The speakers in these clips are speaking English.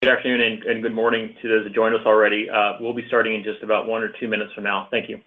Good afternoon and good morning to those that joined us already. We'll be starting in just about 1 or 2 minutes from now. Thank you.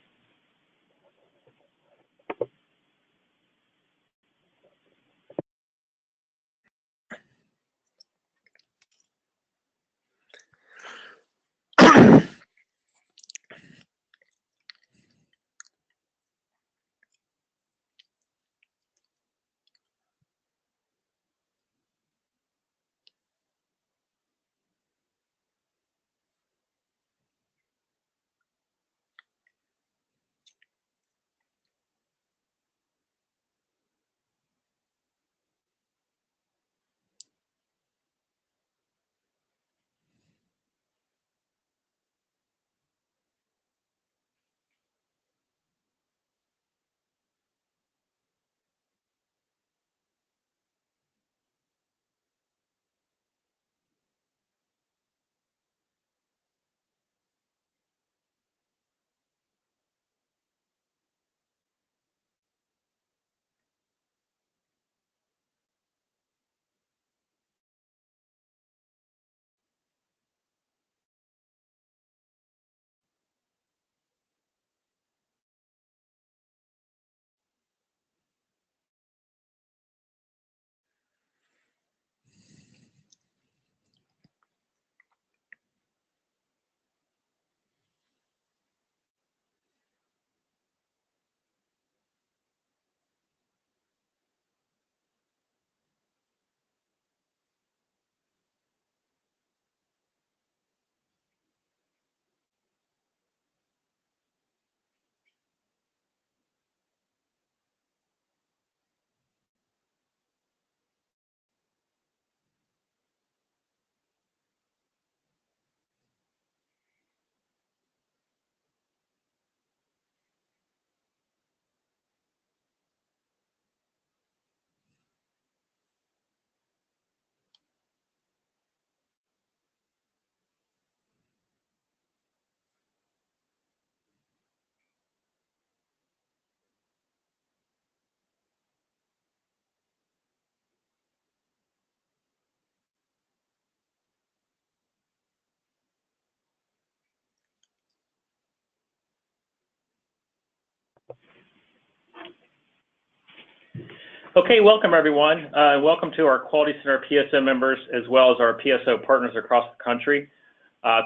Okay, welcome everyone. Welcome to our Quality Center PSO members as well as our PSO partners across the country.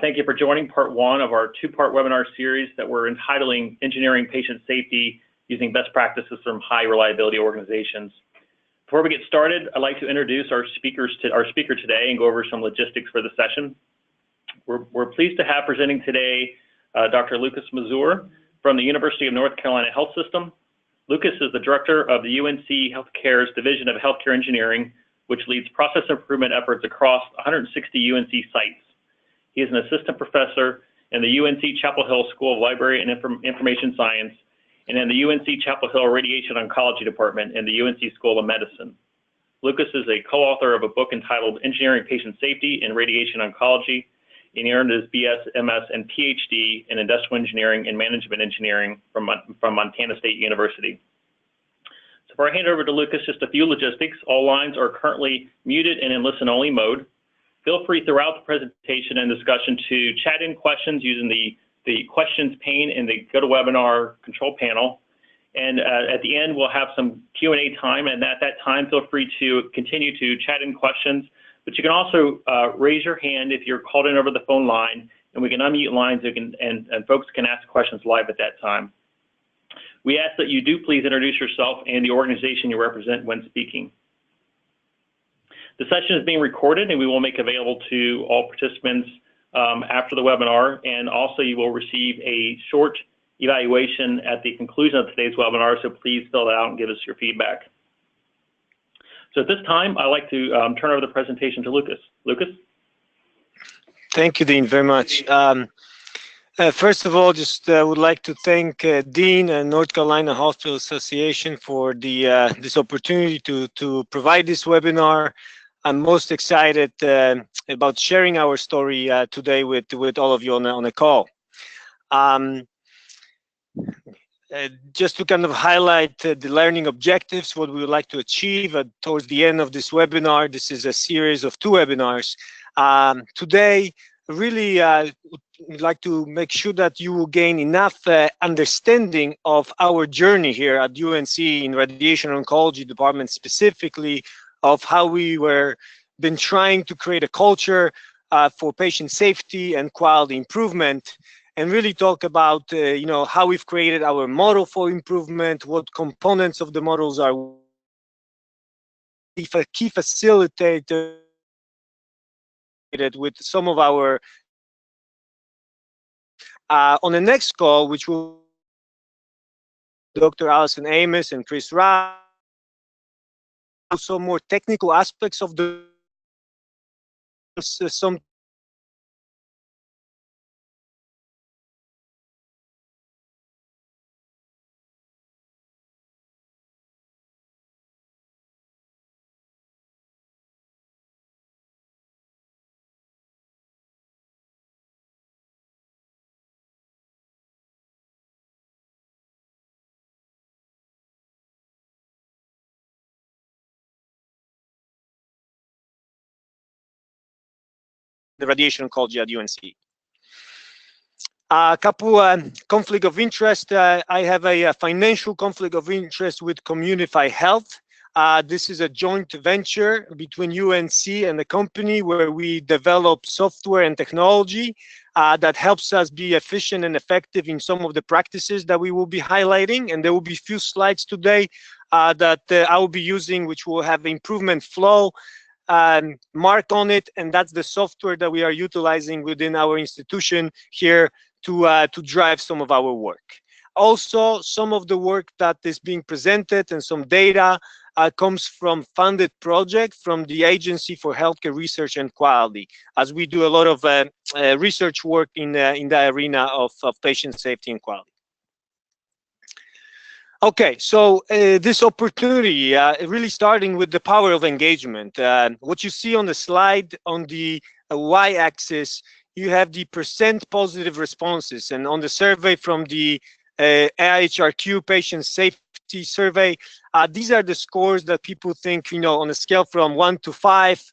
Thank you for joining part 1 of our 2-part webinar series that we're entitling Engineering Patient Safety Using Best Practices from High Reliability Organizations. Before we get started, I'd like to introduce our speaker today and go over some logistics for the session. We're pleased to have presenting today Dr. Lucas Mazur from the University of North Carolina Health System. Lucas is the director of the UNC Healthcare's Division of Healthcare Engineering, which leads process improvement efforts across 160 UNC sites. He is an assistant professor in the UNC Chapel Hill School of Library and Information Science and in the UNC Chapel Hill Radiation Oncology Department in the UNC School of Medicine. Lucas is a co-author of a book entitled Engineering Patient Safety in Radiation Oncology, and he earned his BS, MS, and PhD in Industrial Engineering and Management Engineering from Montana State University. So before I hand over to Lucas, just a few logistics. All lines are currently muted and in listen-only mode. Feel free throughout the presentation and discussion to chat in questions using the questions pane in the GoToWebinar control panel. And at the end, we'll have some Q&A time, and at that time, feel free to continue to chat in questions. But you can also raise your hand if you're called in over the phone line, and we can unmute lines and folks can ask questions live at that time. We ask that you do please introduce yourself and the organization you represent when speaking. The session is being recorded, and we will make available to all participants after the webinar, and also you will receive a short evaluation at the conclusion of today's webinar, so please fill it out and give us your feedback. So at this time, I'd like to turn over the presentation to Lucas. Lucas? Thank you, Dean, very much. First of all, just would like to thank Dean and North Carolina Hospital Association for this opportunity to provide this webinar. I'm most excited about sharing our story today with all of you on the call. just to kind of highlight the learning objectives, what we would like to achieve towards the end of this webinar. This is a series of 2 webinars. Today, really we'd like to make sure that you will gain enough understanding of our journey here at UNC in radiation oncology department, specifically of how we were been trying to create a culture for patient safety and quality improvement, and really talk about you know, how we've created our model for improvement, what components of the models are if a key facilitator with some of our on the next call, which will Dr. Allison Amos and Chris Rao, also more technical aspects of the some the radiation oncology at UNC. A couple conflict of interest. I have a financial conflict of interest with Communify Health. This is a joint venture between UNC and the company where we develop software and technology that helps us be efficient and effective in some of the practices that we will be highlighting. And there will be a few slides today that I will be using, which will have improvement flow mark on it, and that's the software that we are utilizing within our institution here to drive some of our work. Also, some of the work that is being presented and some data comes from funded project from the Agency for Healthcare Research and Quality, as we do a lot of research work in the arena of patient safety and quality. Okay, so this opportunity, really starting with the power of engagement. What you see on the slide on the y-axis, you have the % positive responses, and on the survey from the AIHRQ patient safety survey, these are the scores that people think, you know, on a scale from 1 to 5,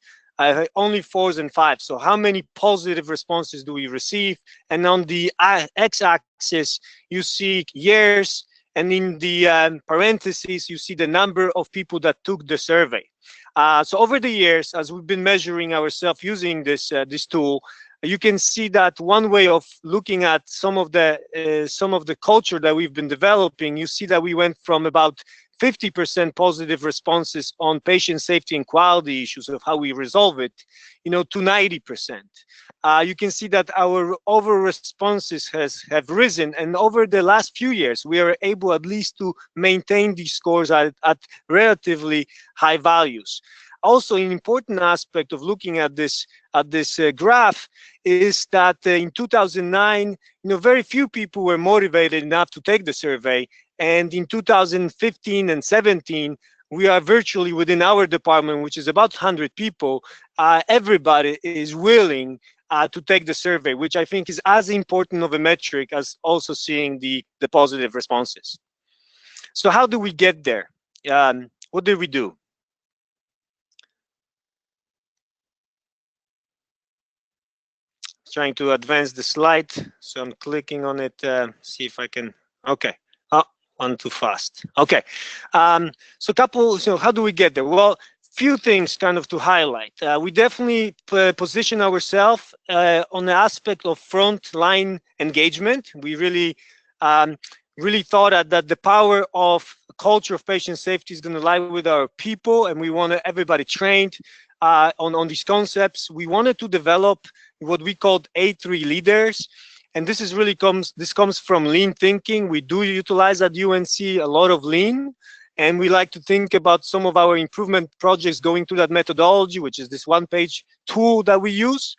only 4s and 5s. So how many positive responses do we receive? And on the x-axis, you see years, and in the parentheses, you see the number of people that took the survey. So over the years, as we've been measuring ourselves using this tool, you can see that one way of looking at some of the culture that we've been developing, you see that we went from about 50% positive responses on patient safety and quality issues of how we resolve it, you know, to 90%. You can see that our overall responses have risen, and over the last few years, we are able at least to maintain these scores at relatively high values. Also, an important aspect of looking at this graph is that in 2009, you know, very few people were motivated enough to take the survey, and in 2015 and 17, we are virtually within our department, which is about 100 people. Everybody is willing to take the survey, which I think is as important of a metric as also seeing the positive responses. So how do we get there? What did we do? Trying to advance the slide, so I'm clicking on it, see if I can, okay. On too fast. Okay, so how do we get there? Well, few things kind of to highlight. We definitely position ourselves on the aspect of frontline engagement. We really thought that the power of culture of patient safety is going to lie with our people, and we wanted everybody trained on these concepts. We wanted to develop what we called A3 leaders. And this is really comes from lean thinking. We do utilize at UNC a lot of lean, and we like to think about some of our improvement projects going through that methodology, which is this one-page tool that we use.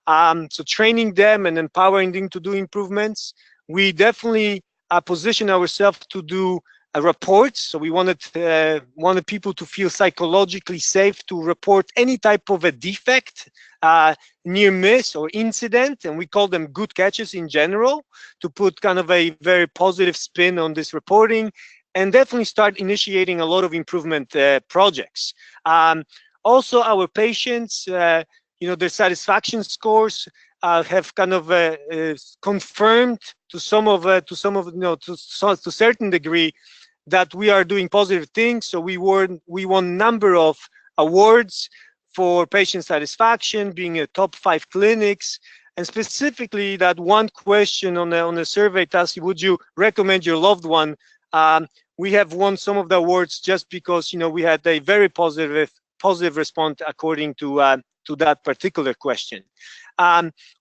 So training them and empowering them to do improvements. We definitely position ourselves to do reports. So we wanted people to feel psychologically safe to report any type of a defect, near miss or incident, and we call them good catches in general, to put kind of a very positive spin on this reporting, and definitely start initiating a lot of improvement projects. Also, our patients, their satisfaction scores have kind of confirmed to certain degree that we are doing positive things. So we won a number of awards for patient satisfaction, being a top 5 clinics, and specifically that one question on the survey, Tassi, would you recommend your loved one? We have won some of the awards just because we had a very positive response according to that particular question.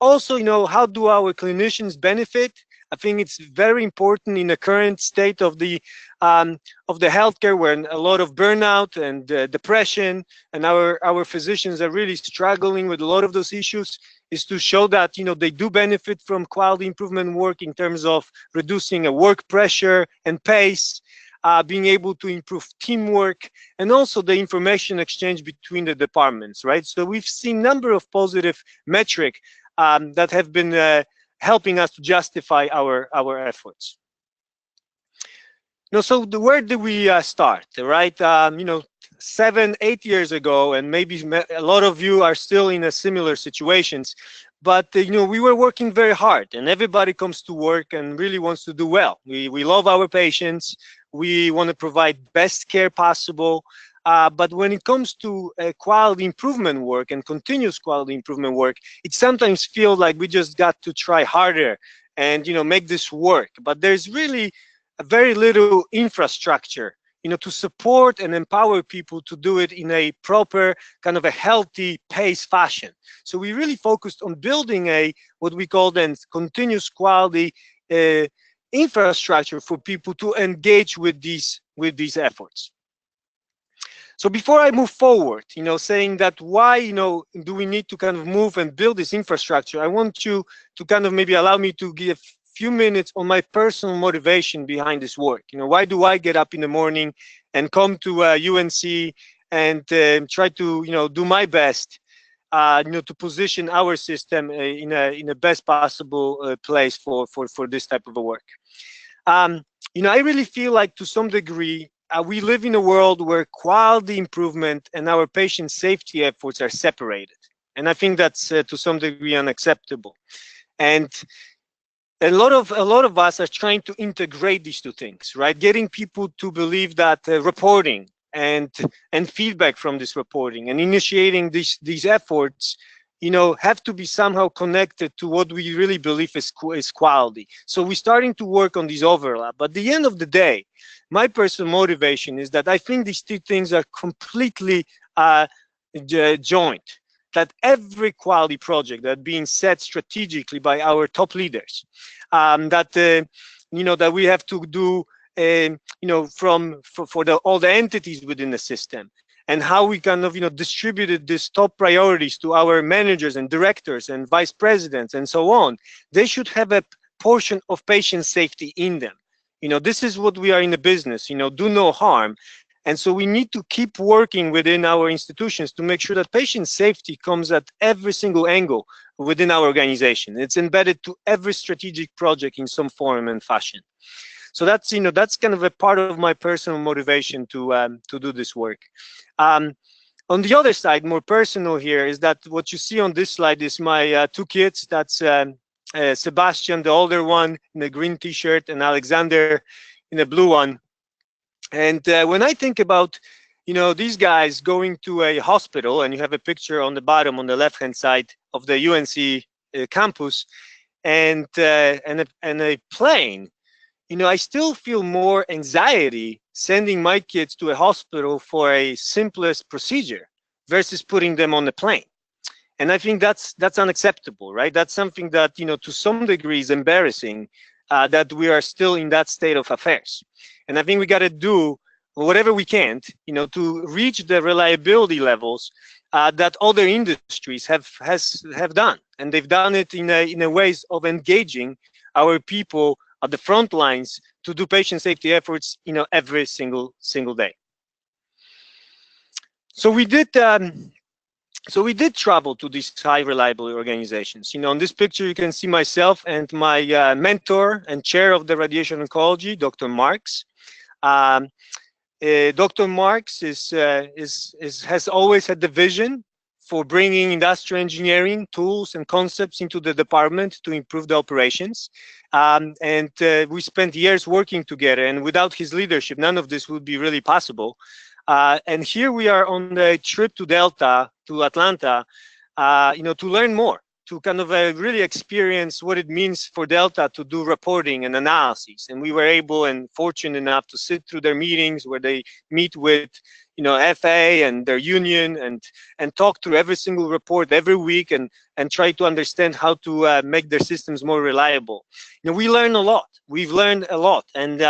Also, how do our clinicians benefit? I think it's very important in the current state of the healthcare, where a lot of burnout and depression, and our physicians are really struggling with a lot of those issues, is to show that they do benefit from quality improvement work in terms of reducing work pressure and pace, being able to improve teamwork, and also the information exchange between the departments, right? So we've seen a number of positive metrics that have been helping us to justify our efforts. So where did we start, right? 7-8 years ago, and maybe a lot of you are still in a similar situations, but we were working very hard, and everybody comes to work and really wants to do well. We love our patients. We want to provide best care possible. But when it comes to quality improvement work and continuous quality improvement work, it sometimes feels like we just got to try harder and make this work. But there's really very little infrastructure, to support and empower people to do it in a proper kind of a healthy pace fashion. So we really focused on building what we call then continuous quality infrastructure for people to engage with these efforts. So before I move forward, saying that why, do we need to kind of move and build this infrastructure, I want you to kind of maybe allow me to give a few minutes on my personal motivation behind this work. Why do I get up in the morning and come to UNC and try to, do my best, to position our system in a best possible place for this type of a work. I really feel like to some degree, we live in a world where quality improvement and our patient safety efforts are separated. And I think that's to some degree unacceptable. And a lot of us are trying to integrate these two things, right? Getting people to believe that reporting and feedback from this reporting and initiating these efforts, have to be somehow connected to what we really believe is quality. So we're starting to work on this overlap. But at the end of the day, my personal motivation is that I think these two things are completely joined. That every quality project that being set strategically by our top leaders, that we have to do, for all the entities within the system, and how we kind of distributed these top priorities to our managers and directors and vice presidents and so on. They should have a portion of patient safety in them. This is what we are in the business, do no harm. And so we need to keep working within our institutions to make sure that patient safety comes at every single angle within our organization. It's embedded to every strategic project in some form and fashion. So that's kind of a part of my personal motivation to do this work. On the other side, more personal here, is that what you see on this slide is my 2 kids. That's Sebastian, the older one, in the green T-shirt, and Alexander in the blue one. And when I think about, these guys going to a hospital, and you have a picture on the bottom on the left-hand side of the UNC campus, and a plane, I still feel more anxiety sending my kids to a hospital for a simplest procedure versus putting them on the plane. And I think that's unacceptable, right? That's something that, to some degree is embarrassing, that we are still in that state of affairs. And I think we got to do whatever we can, to reach the reliability levels that other industries have done. And they've done it in a ways of engaging our people at the front lines to do patient safety efforts, every single day. So we did travel to these high reliability organizations. On this picture, you can see myself and my mentor and chair of the radiation oncology, Dr. Marks. Dr. Marks has always had the vision for bringing industrial engineering tools and concepts into the department to improve the operations. We spent years working together, and without his leadership, none of this would be really possible. And here we are on the trip to Delta, to Atlanta, to learn more, to kind of really experience what it means for Delta to do reporting and analysis. And we were able and fortunate enough to sit through their meetings where they meet with, FA and their union and talk through every single report every week and try to understand how to make their systems more reliable. We learn a lot. We've learned a lot. And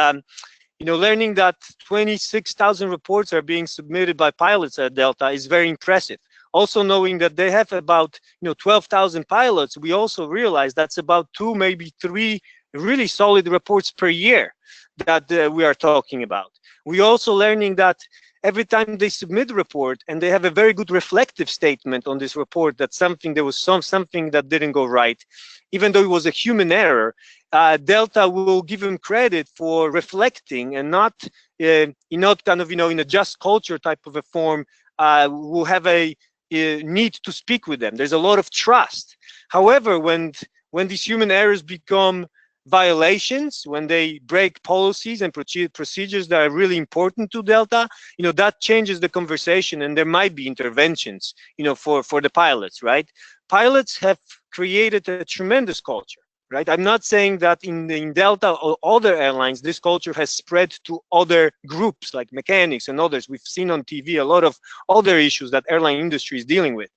learning that 26,000 reports are being submitted by pilots at Delta is very impressive. Also knowing that they have about 12,000 pilots, we also realize that's about 2, maybe 3 really solid reports per year that we are talking about. We also learning that every time they submit a report and they have a very good reflective statement on this report that there was something that didn't go right, even though it was a human error, Delta will give them credit for reflecting and not kind of in a just culture type of a form. Will have a need to speak with them. There's a lot of trust. However, when these human errors become violations, when they break policies and procedures that are really important to Delta, that changes the conversation, and there might be interventions, for the pilots, right? Pilots have created a tremendous culture, right? I'm not saying that in Delta or other airlines, this culture has spread to other groups like mechanics and others. We've seen on TV a lot of other issues that airline industry is dealing with.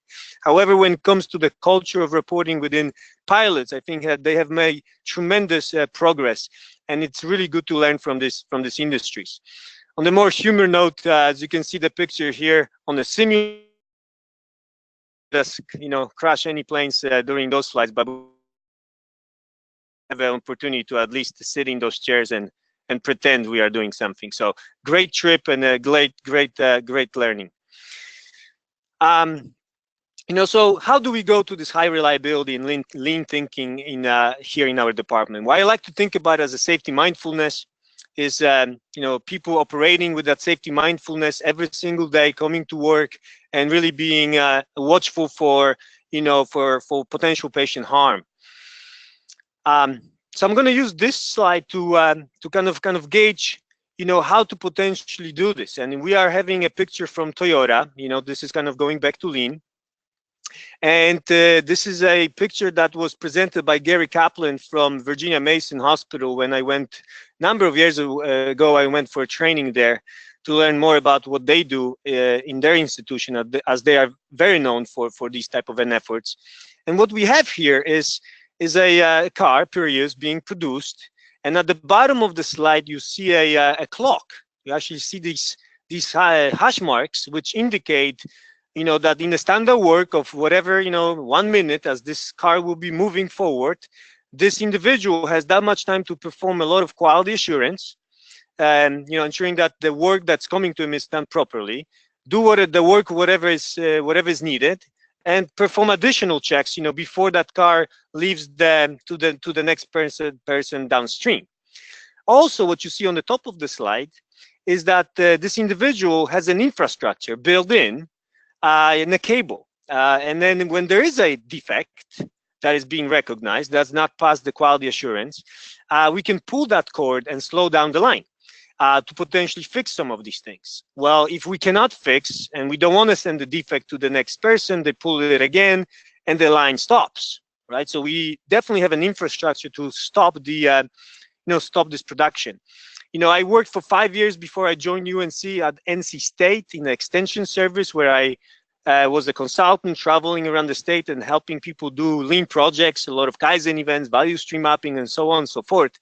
However, when it comes to the culture of reporting within pilots, I think that they have made tremendous progress, and it's really good to learn from these industries. On the more humor note, as you can see the picture here on the simulator, crash any planes during those flights, but have an opportunity to at least sit in those chairs and pretend we are doing something. So great trip and a great learning. So how do we go to this high reliability and lean thinking here in our department? What I like to think about as a safety mindfulness is people operating with that safety mindfulness every single day, coming to work and really being watchful for potential patient harm. So I'm going to use this slide to kind of gauge how to potentially do this. And we are having a picture from Toyota. This is kind of going back to lean. And this is a picture that was presented by Gary Kaplan from Virginia Mason Hospital when I went a number of years ago. I went for a training there to learn more about what they do in their institution, as they are very known for these type of efforts. And what we have here is a car, Prius, being produced. And at the bottom of the slide, you see a clock. You actually see these hash marks, which indicate that in the standard work of whatever, 1 minute as this car will be moving forward, this individual has that much time to perform a lot of quality assurance and, ensuring that the work that's coming to him is done properly, do whatever is needed, and perform additional checks, before that car leaves to the next person downstream. Also, what you see on the top of the slide is that this individual has an infrastructure built in a cable. And then when there is a defect that is being recognized, does not pass the quality assurance, we can pull that cord and slow down the line to potentially fix some of these things. Well, if we cannot fix and we don't want to send the defect to the next person, they pull it again and the line stops, right? So we definitely have an infrastructure to stop stop this production. I worked for 5 years before I joined UNC at NC State in the extension service, where I was a consultant traveling around the state and helping people do lean projects, a lot of Kaizen events, value stream mapping, and so on and so forth.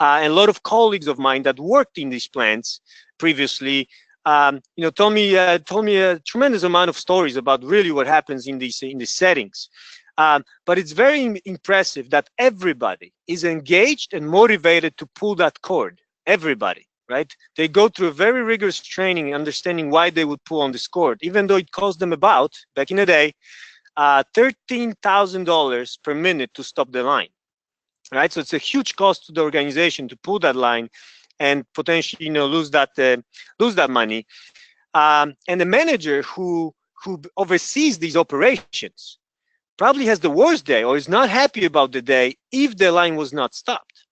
And a lot of colleagues of mine that worked in these plants previously, told me a tremendous amount of stories about really what happens in these settings. But it's very impressive that everybody is engaged and motivated to pull that cord. Everybody, right? They go through a very rigorous training, understanding why they would pull on this cord, even though it cost them about, back in the day, $13,000 per minute to stop the line, right? So it's a huge cost to the organization to pull that line and potentially, lose that money. And the manager who oversees these operations probably has the worst day or is not happy about the day if the line was not stopped,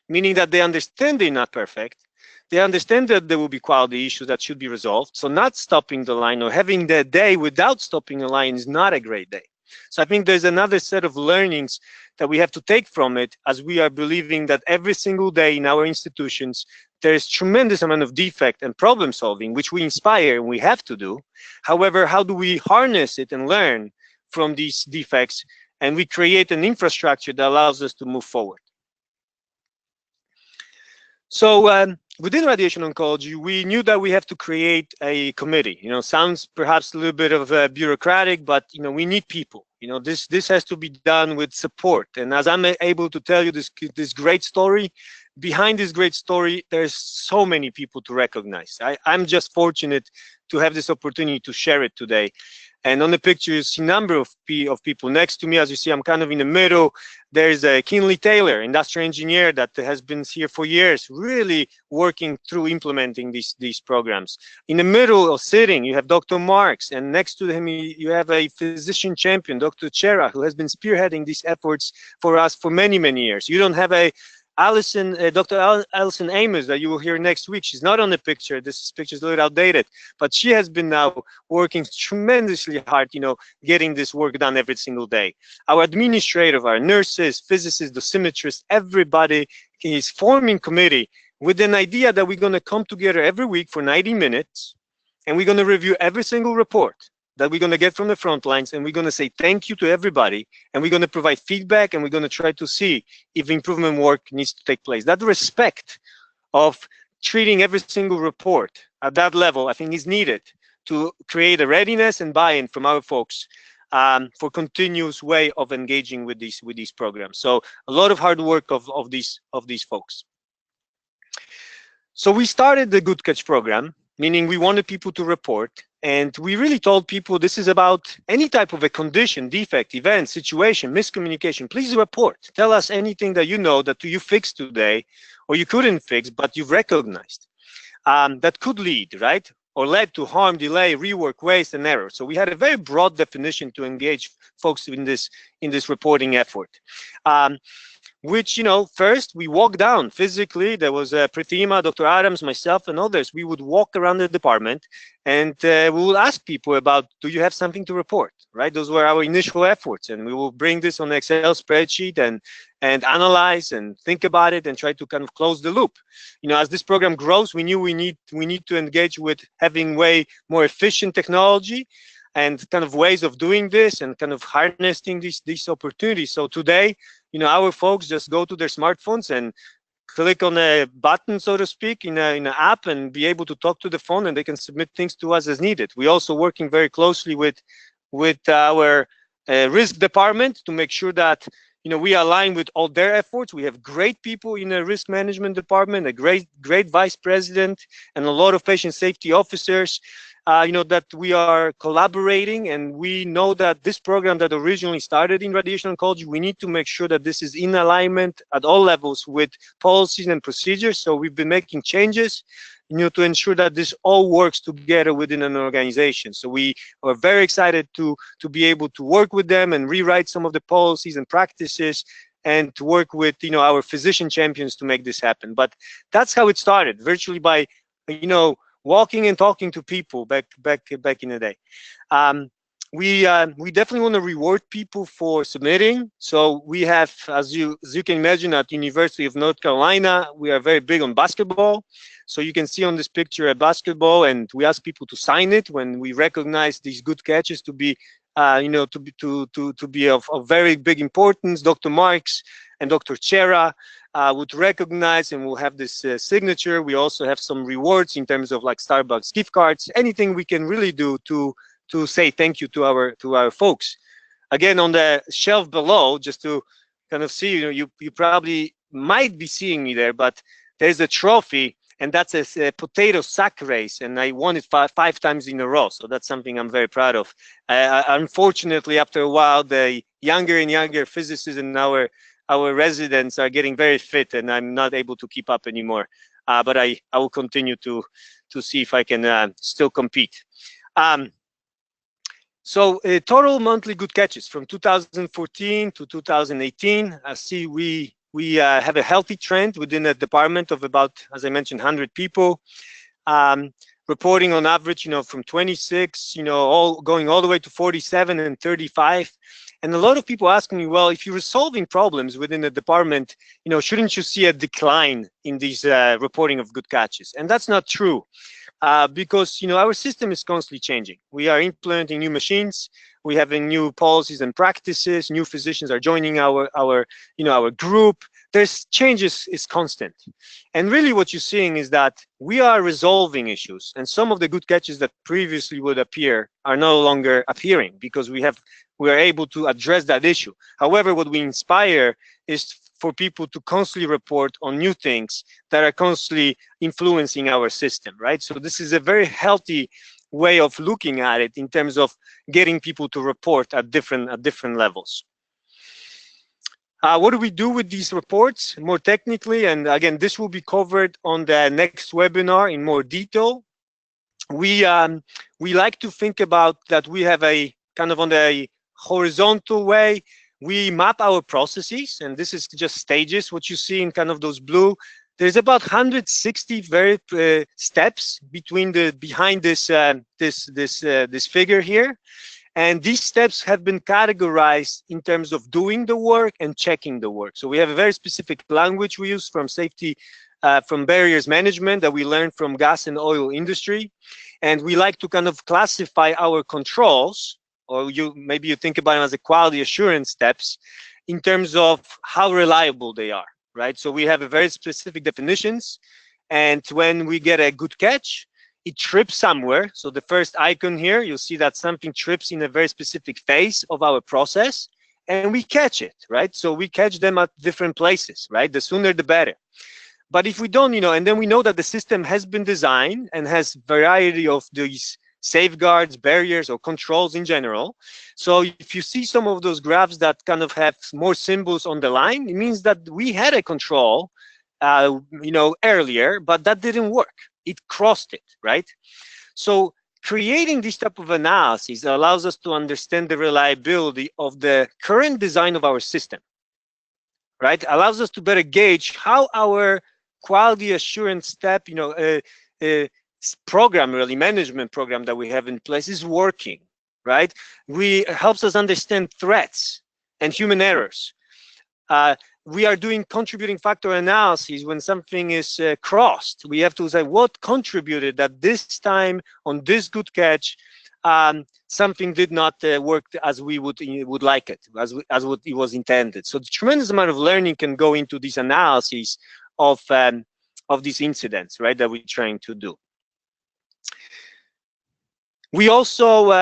meaning that they understand they're not perfect. They understand that there will be quality issues that should be resolved. So not stopping the line or having the day without stopping the line is not a great day. So I think there's another set of learnings that we have to take from it, as we are believing that every single day in our institutions, there's tremendous amount of defect and problem solving, which we inspire and we have to do. However, how do we harness it and learn from these defects, and we create an infrastructure that allows us to move forward? So within radiation oncology, we knew that we have to create a committee. Sounds perhaps a little bit of bureaucratic, but we need people. This has to be done with support. And as I'm able to tell you this great story, behind this great story, there's so many people to recognize. I'm just fortunate to have this opportunity to share it today. And on the picture, you see a number of people next to me. As you see, I'm kind of in the middle. There's a Kinley Taylor, industrial engineer that has been here for years, really working through implementing these programs. In the middle of sitting, you have Dr. Marks, and next to him, you have a physician champion, Dr. Chera, who has been spearheading these efforts for us for many, many years. You don't have a Dr. Alison Amos that you will hear next week. She's not on the picture. This picture is a little outdated, but she has been now working tremendously hard, getting this work done every single day. Our administrative, our nurses, physicists, dosimetrists, everybody is forming committee with an idea that we're going to come together every week for 90 minutes, and we're going to review every single report that we're going to get from the front lines, and we're going to say thank you to everybody, and we're going to provide feedback, and we're going to try to see if improvement work needs to take place. That respect of treating every single report at that level, I think, is needed to create a readiness and buy-in from our folks for continuous way of engaging with these programs. So a lot of hard work of these folks. So we started the Good Catch program, meaning we wanted people to report. And we really told people this is about any type of a condition, defect, event, situation, miscommunication. Please report. Tell us anything that you know that you fixed today or you couldn't fix, but you've recognized that could lead, right? Or led to harm, delay, rework, waste, and error. So we had a very broad definition to engage folks in this reporting effort. Which, first we walked down physically. There was Pratima, Dr. Adams, myself, and others. We would walk around the department and we would ask people about, do you have something to report, right? Those were our initial efforts. And we will bring this on an Excel spreadsheet and analyze and think about it and try to kind of close the loop. As this program grows, we knew we need to engage with having way more efficient technology and kind of ways of doing this and kind of harnessing these opportunities. So today, our folks just go to their smartphones and click on a button, so to speak, in an app and be able to talk to the phone, and they can submit things to us as needed. We're also working very closely with our risk department to make sure that we align with all their efforts. We have great people in the risk management department, a great vice president, and a lot of patient safety officers. That we are collaborating, and we know that this program that originally started in radiation oncology, we need to make sure that this is in alignment at all levels with policies and procedures. So we've been making changes, to ensure that this all works together within an organization. So we are very excited to be able to work with them and rewrite some of the policies and practices, and to work with our physician champions to make this happen. But that's how it started, virtually by walking and talking to people back in the day. We definitely want to reward people for submitting. So we have, as you can imagine, at University of North Carolina, we are very big on basketball. So you can see on this picture a basketball, and we ask people to sign it when we recognize these good catches to be, to be of very big importance. Dr. Marks and Dr. Chera would recognize, and we'll have this signature. We also have some rewards in terms of like Starbucks gift cards, anything we can really do to say thank you to our folks. again, on the shelf below, just to kind of see, you probably might be seeing me there, but there's a trophy, and that's a potato sack race, and I won it five times in a row. So that's something I'm very proud of. Unfortunately, after a while, the younger and younger physicists in our residents are getting very fit, and I'm not able to keep up anymore. But I will continue to see if I can still compete. So total monthly good catches from 2014 to 2018. I see we have a healthy trend within the department of about, as I mentioned, 100 people, reporting on average, from 26, going all the way to 47 and 35. And a lot of people ask me, well, if you're solving problems within the department, shouldn't you see a decline in these reporting of good catches? And that's not true. Because our system is constantly changing. We are implementing new machines. We have new policies and practices. New physicians are joining our group. There's changes is constant, and really what you're seeing is that we are resolving issues, and some of the good catches that previously would appear are no longer appearing because we are able to address that issue. However, what we inspire is for people to constantly report on new things that are constantly influencing our system, right? So this is a very healthy way of looking at it in terms of getting people to report at different levels. What do we do with these reports more technically? And again, this will be covered on the next webinar in more detail. We like to think about that we have a kind of on the horizontal way. We map our processes, and this is just stages. What you see in kind of those blue, there's about 160 steps behind this this figure here, and these steps have been categorized in terms of doing the work and checking the work. So we have a very specific language we use from safety, from barriers management that we learned from gas and oil industry, and we like to kind of classify our controls, or maybe you think about them as a quality assurance steps, in terms of how reliable they are, right? So we have a very specific definitions, and when we get a good catch, it trips somewhere. So the first icon here, you'll see that something trips in a very specific phase of our process, and we catch it, right? So we catch them at different places, right? The sooner the better. But if we don't, and then we know that the system has been designed and has variety of these safeguards, barriers, or controls in general. So if you see some of those graphs that kind of have more symbols on the line, it means that we had a control, earlier, but that didn't work. It crossed it, right? So creating this type of analysis allows us to understand the reliability of the current design of our system, right? Allows us to better gauge how our quality assurance step, management program that we have in place is working, right? Helps us understand threats and human errors. We are doing contributing factor analysis when something is crossed. We have to say what contributed that this time on this good catch, something did not work as we would like it, as what it was intended. So the tremendous amount of learning can go into this analysis of these incidents, right, that we're trying to do. We also,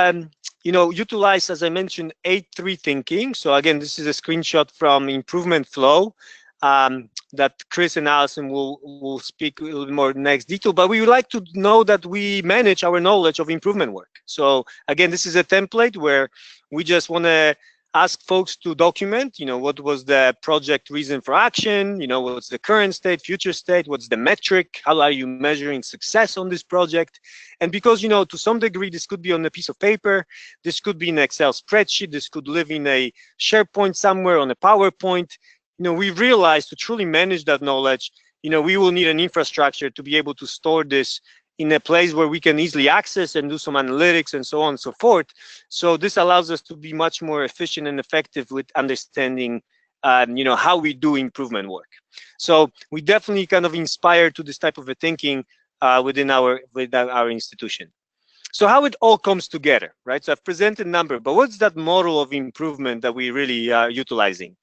utilize, as I mentioned, 8-3 thinking. So again, this is a screenshot from improvement flow that Chris and Allison will speak a little bit more next detail. But we would like to know that we manage our knowledge of improvement work. So again, this is a template where we just want to ask folks to document, what was the project reason for action, what's the current state, future state, what's the metric, how are you measuring success on this project? And because, to some degree, this could be on a piece of paper, this could be an Excel spreadsheet, this could live in a SharePoint somewhere on a PowerPoint, we realize to truly manage that knowledge, we will need an infrastructure to be able to store this in a place where we can easily access and do some analytics and so on and so forth. So this allows us to be much more efficient and effective with understanding, how we do improvement work. So we definitely kind of inspire to this type of a thinking within our institution. So how it all comes together, right? So I've presented a number, but what's that model of improvement that we really are utilizing?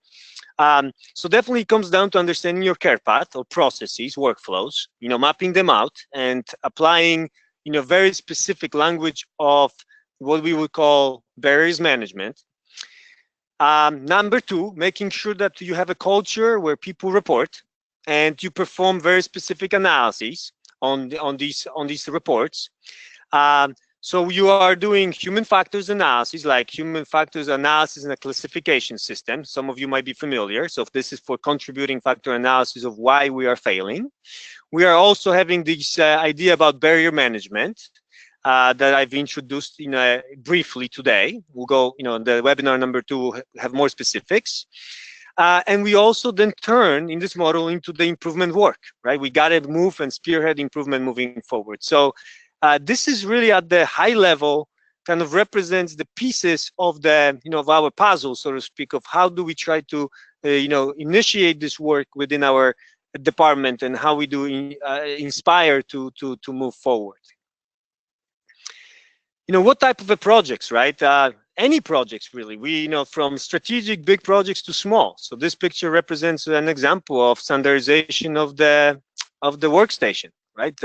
So definitely it comes down to understanding your care path or processes, workflows, mapping them out and applying, very specific language of what we would call barriers management. Number two, making sure that you have a culture where people report and you perform very specific analyses on these reports. So you are doing human factors analysis, like human factors analysis in a classification system. Some of you might be familiar. So if this is for contributing factor analysis of why we are failing. We are also having this idea about barrier management that I've introduced briefly today. We'll go, in the webinar number 2, have more specifics. And we also then turn in this model into the improvement work, right? We got to move and spearhead improvement moving forward. So this is really at the high level, kind of represents the pieces of the, of our puzzle, so to speak, of how do we try to, initiate this work within our department and how we do inspire to move forward. What type of projects, right? Any projects really. We, from strategic big projects to small. So this picture represents an example of standardization of the workstation, right?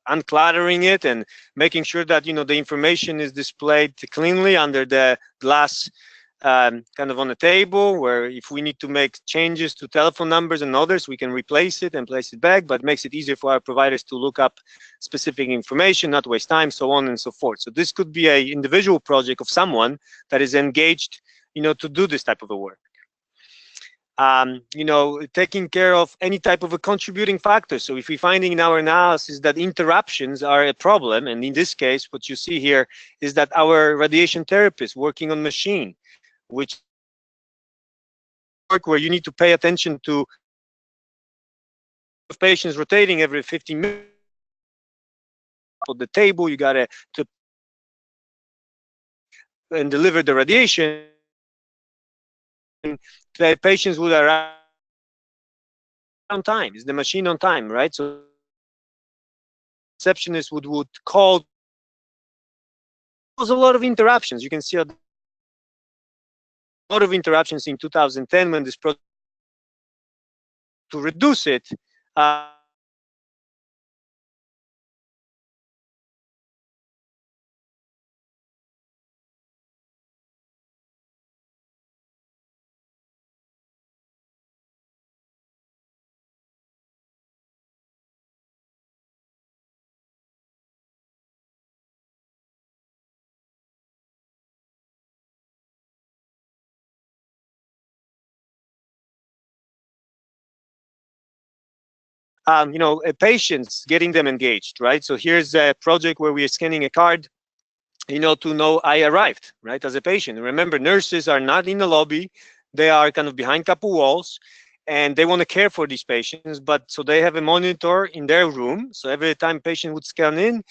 Uncluttering it and making sure that the information is displayed cleanly under the glass, kind of on a table, where if we need to make changes to telephone numbers and others, we can replace it and place it back, but makes it easier for our providers to look up specific information, not waste time, so on and so forth. So this could be an individual project of someone that is engaged, to do this type of a work. Taking care of any type of a contributing factor. So if we're finding in our analysis that interruptions are a problem, and in this case, what you see here is that our radiation therapist working on machine, which work where you need to pay attention to patients rotating every 15 minutes. On the table, you got to and deliver the radiation. The patients would arrive on time. Is the machine on time, right? So receptionist would call. There was a lot of interruptions. You can see a lot of interruptions in 2010 when this project, to reduce it. Patients, getting them engaged, right? So here's a project where we are scanning a card, to know I arrived, right, as a patient. Remember, nurses are not in the lobby. They are kind of behind couple walls, and they want to care for these patients, but so they have a monitor in their room. So every time patient would scan in,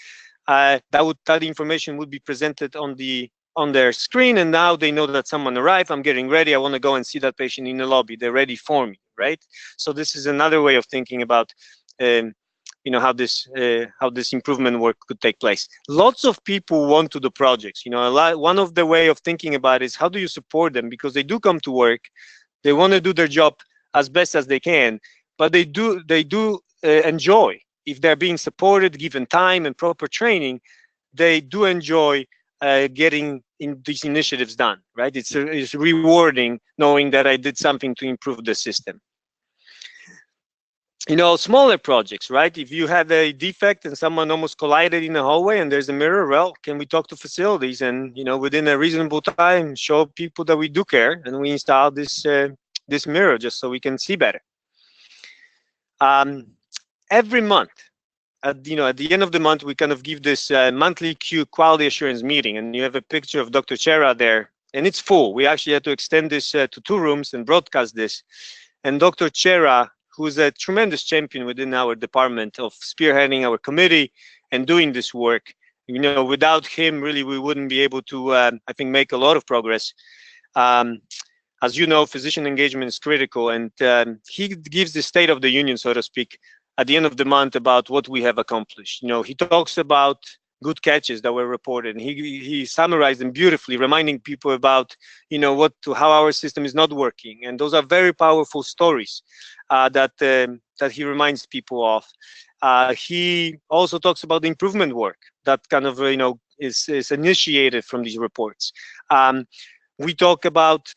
that information would be presented on their screen, and now they know that someone arrived. I'm getting ready. I want to go and see that patient in the lobby. They're ready for me, right? So this is another way of thinking about, how this improvement work could take place. Lots of people want to do projects. One of the way of thinking about it is how do you support them, because they do come to work, they want to do their job as best as they can, but they do enjoy, if they're being supported, given time and proper training, they do enjoy getting in these initiatives done, right? It's rewarding knowing that I did something to improve the system. Smaller projects, right? If you had a defect and someone almost collided in the hallway and there's a mirror, well, can we talk to facilities and, within a reasonable time, show people that we do care, and we install this mirror just so we can see better. Every month, at the end of the month, we kind of give this monthly quality assurance meeting, and you have a picture of Dr. Chera there, and it's full. We actually had to extend this to 2 rooms and broadcast this. And Dr. Chera, who's a tremendous champion within our department of spearheading our committee and doing this work, without him, really, we wouldn't be able to, I think, make a lot of progress. As you know, physician engagement is critical, and he gives the State of the Union, so to speak, at the end of the month about what we have accomplished. He talks about good catches that were reported, and he summarized them beautifully, reminding people about, how our system is not working. And those are very powerful stories that he reminds people of. He also talks about the improvement work that kind of, is initiated from these reports. We talk about,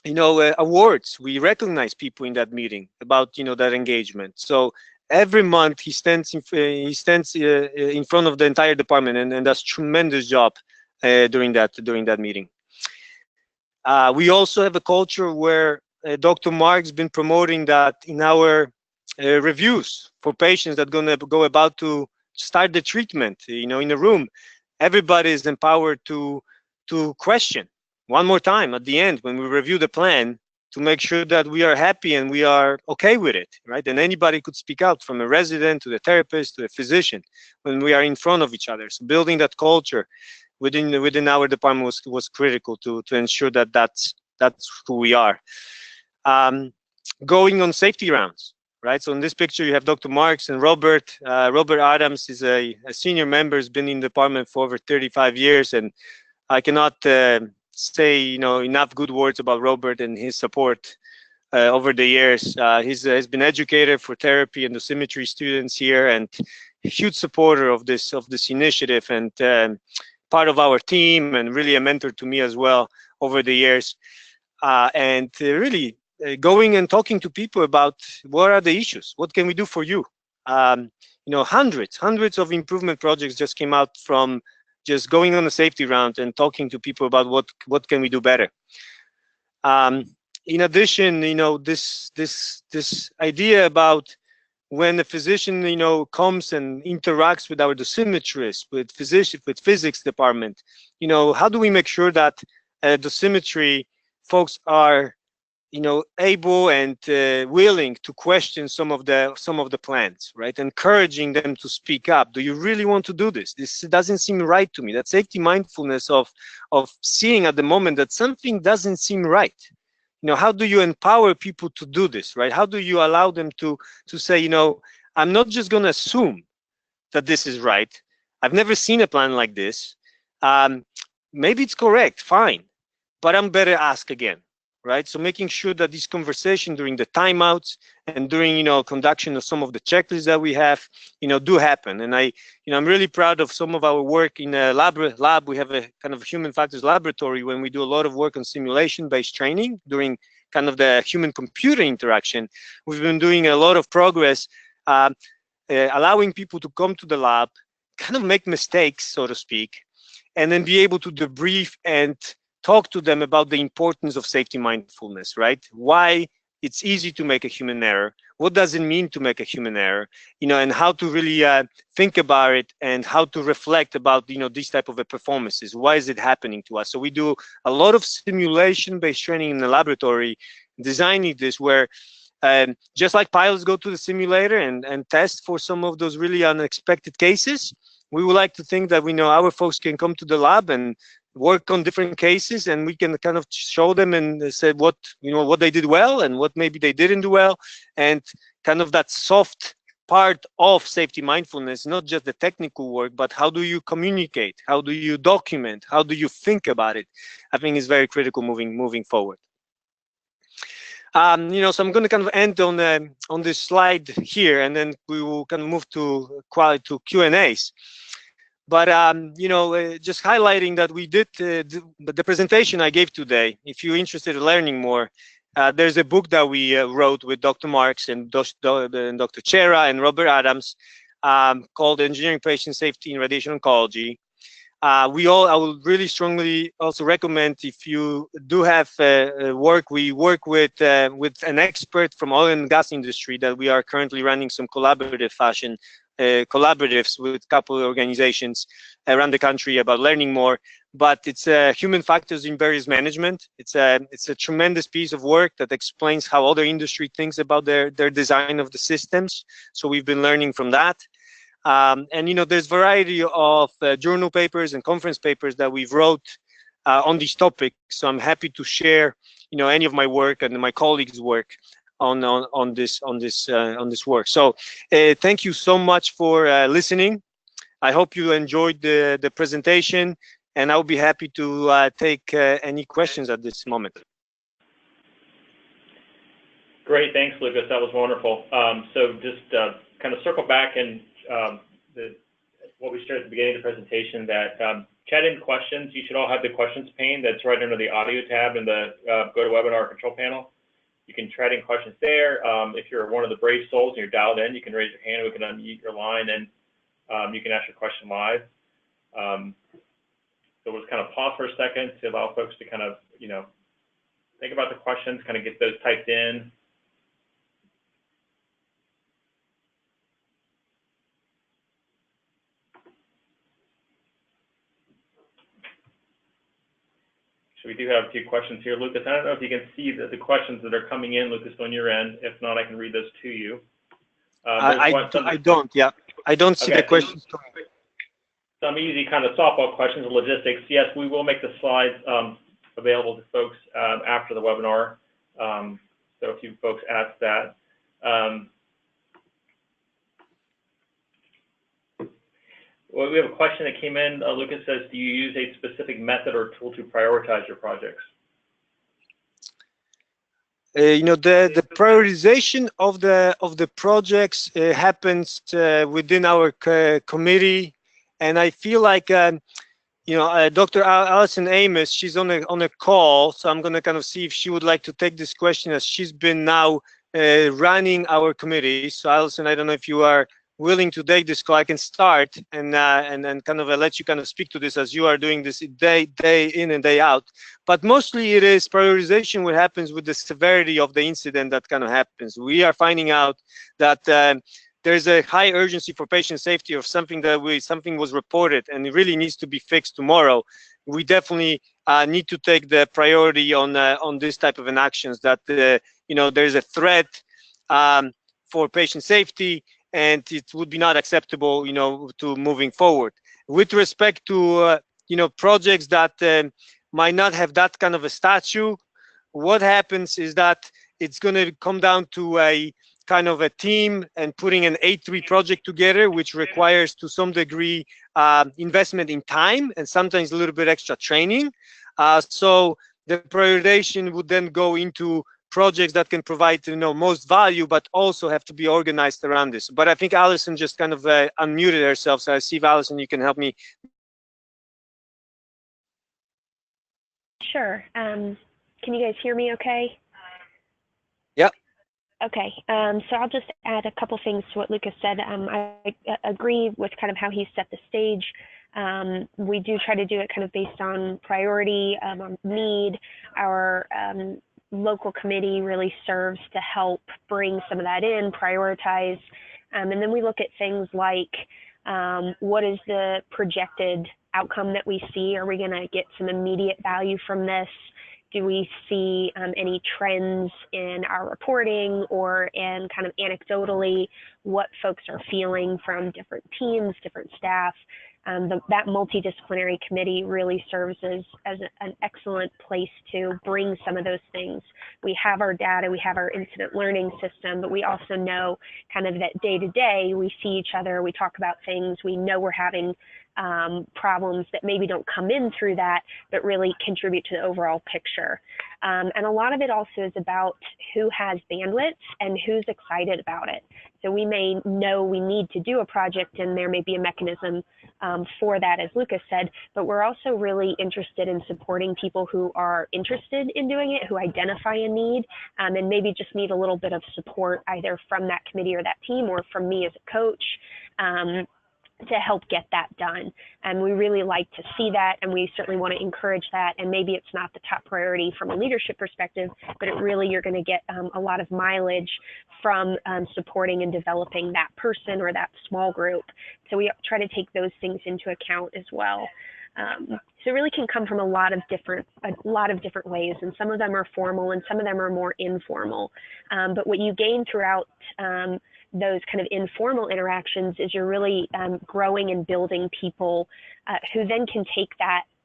awards. We recognize people in that meeting about, that engagement. So every month he stands in front of the entire department and does tremendous job during that meeting. We also have a culture where Dr. Mark's been promoting that in our reviews for patients that are going to go about to start the treatment, in a room. Everybody is empowered to question one more time at the end when we review the plan to make sure that we are happy and we are okay with it, right? And anybody could speak out, from a resident to the therapist to a physician, when we are in front of each other. So building that culture within our department was critical to ensure that that's who we are. Going on safety rounds, right? So in this picture you have Dr. Marks and Robert. Robert Adams is a senior member, has been in the department for over 35 years, and I cannot say enough good words about Robert and his support over the years. He's been educator for therapy and dosimetry students here, and a huge supporter of this initiative, and part of our team, and really a mentor to me as well over the years. And really going and talking to people about what are the issues, what can we do for you. Hundreds of improvement projects just came out from just going on a safety round and talking to people about what can we do better. In addition, this idea about when a physician, comes and interacts with our dosimetrist, with physics department, how do we make sure that dosimetry folks are, able and willing to question some of the plans, right? Encouraging them to speak up. Do you really want to do this? This doesn't seem right to me. That safety mindfulness of seeing at the moment that something doesn't seem right. How do you empower people to do this, right? How do you allow them to say, I'm not just going to assume that this is right. I've never seen a plan like this. Maybe it's correct, fine, but I'm better ask again, right? So making sure that this conversation during the timeouts and during, conduction of some of the checklists that we have, do happen. And I'm really proud of some of our work in a lab. We have a kind of human factors laboratory when we do a lot of work on simulation-based training during kind of the human-computer interaction. We've been doing a lot of progress, allowing people to come to the lab, kind of make mistakes, so to speak, and then be able to debrief and talk to them about the importance of safety mindfulness, right? Why it's easy to make a human error. What does it mean to make a human error? And how to really think about it and how to reflect about, these type of performances. Why is it happening to us? So we do a lot of simulation-based training in the laboratory, designing this where just like pilots go to the simulator and test for some of those really unexpected cases, we would like to think that our folks can come to the lab and work on different cases, and we can kind of show them and say what they did well and what maybe they didn't do well, and kind of that soft part of safety mindfulness, not just the technical work, but how do you communicate, how do you document, how do you think about it, I think is very critical moving forward. So I'm going to kind of end on this slide here, and then we will kind of move to Q&As. But just highlighting that we did the presentation I gave today. If you're interested in learning more, there's a book that we wrote with Dr. Marks and Dr. Chera and Robert Adams called Engineering Patient Safety in Radiation Oncology. I would really strongly also recommend, if you do have work, we work with an expert from oil and gas industry that we are currently running some collaboratives with a couple of organizations around the country about learning more. But it's human factors in various management. It's a tremendous piece of work that explains how other industry thinks about their design of the systems. So we've been learning from that. And there's variety of journal papers and conference papers that we've wrote on these topics. So I'm happy to share any of my work and my colleagues' work on this work. So thank you so much for listening. I hope you enjoyed the presentation, and I'll be happy to take any questions at this moment. Great, thanks, Lucas. That was wonderful. So just kind of circle back and what we shared at the beginning of the presentation, that chat in questions. You should all have the questions pane that's right under the audio tab in the GoToWebinar control panel. You can chat in questions there. If you're one of the brave souls and you're dialed in, you can raise your hand. We can unmute your line, and you can ask your question live. So we'll just kind of pause for a second to allow folks to kind of, think about the questions, kind of get those typed in. So we do have a few questions here. Lucas, I don't know if you can see the questions that are coming in, Lucas, on your end. If not, I can read those to you. I don't, yeah. I don't see the questions. Some easy kind of softball questions of logistics. Yes, we will make the slides available to folks after the webinar. So a few folks asked that. Well, we have a question that came in. Lucas says, do you use a specific method or tool to prioritize your projects? The prioritization of the projects happens within our committee, and I feel like Dr. Allison Amos, she's on a call, so I'm going to kind of see if she would like to take this question, as she's been now running our committee. So Allison, I don't know if you are willing to take this call. I can start and kind of let you kind of speak to this, as you are doing this day in and day out. But mostly it is prioritization what happens with the severity of the incident that kind of happens. We are finding out that there's a high urgency for patient safety of something something was reported and it really needs to be fixed tomorrow. We definitely need to take the priority on this type of actions that there's a threat for patient safety, and it would be not acceptable, to moving forward. With respect to, projects that might not have that kind of a statute, what happens is that it's going to come down to a kind of a team and putting an A3 project together, which requires to some degree investment in time and sometimes a little bit extra training. So the prioritization would then go into projects that can provide most value, but also have to be organized around this. But I think Allison just kind of unmuted herself, so I see if Allison, you can help me. Sure. Can you guys hear me okay? Yeah. Okay, so I'll just add a couple things to what Lucas said. I agree with kind of how he set the stage. We do try to do it kind of based on priority, on need. Our local committee really serves to help bring some of that in, prioritize, and then we look at things like what is the projected outcome that we see? Are we going to get some immediate value from this? Do we see any trends in our reporting or in kind of anecdotally what folks are feeling from different teams, different staff? That multidisciplinary committee really serves as an excellent place to bring some of those things. We have our data, we have our incident learning system, but we also know kind of that day to day, we see each other, we talk about things, we know we're having problems that maybe don't come in through that, but really contribute to the overall picture. And a lot of it also is about who has bandwidth and who's excited about it. So we may know we need to do a project and there may be a mechanism for that, as Lucas said, but we're also really interested in supporting people who are interested in doing it, who identify a need, and maybe just need a little bit of support either from that committee or that team or from me as a coach. To help get that done. And we really like to see that, and we certainly want to encourage that. And maybe it's not the top priority from a leadership perspective, but it really, you're going to get a lot of mileage from supporting and developing that person or that small group. So we try to take those things into account as well. So it really can come from a lot of different ways, and some of them are formal and some of them are more informal. But what you gain throughout those kind of informal interactions is you're really growing and building people who then can take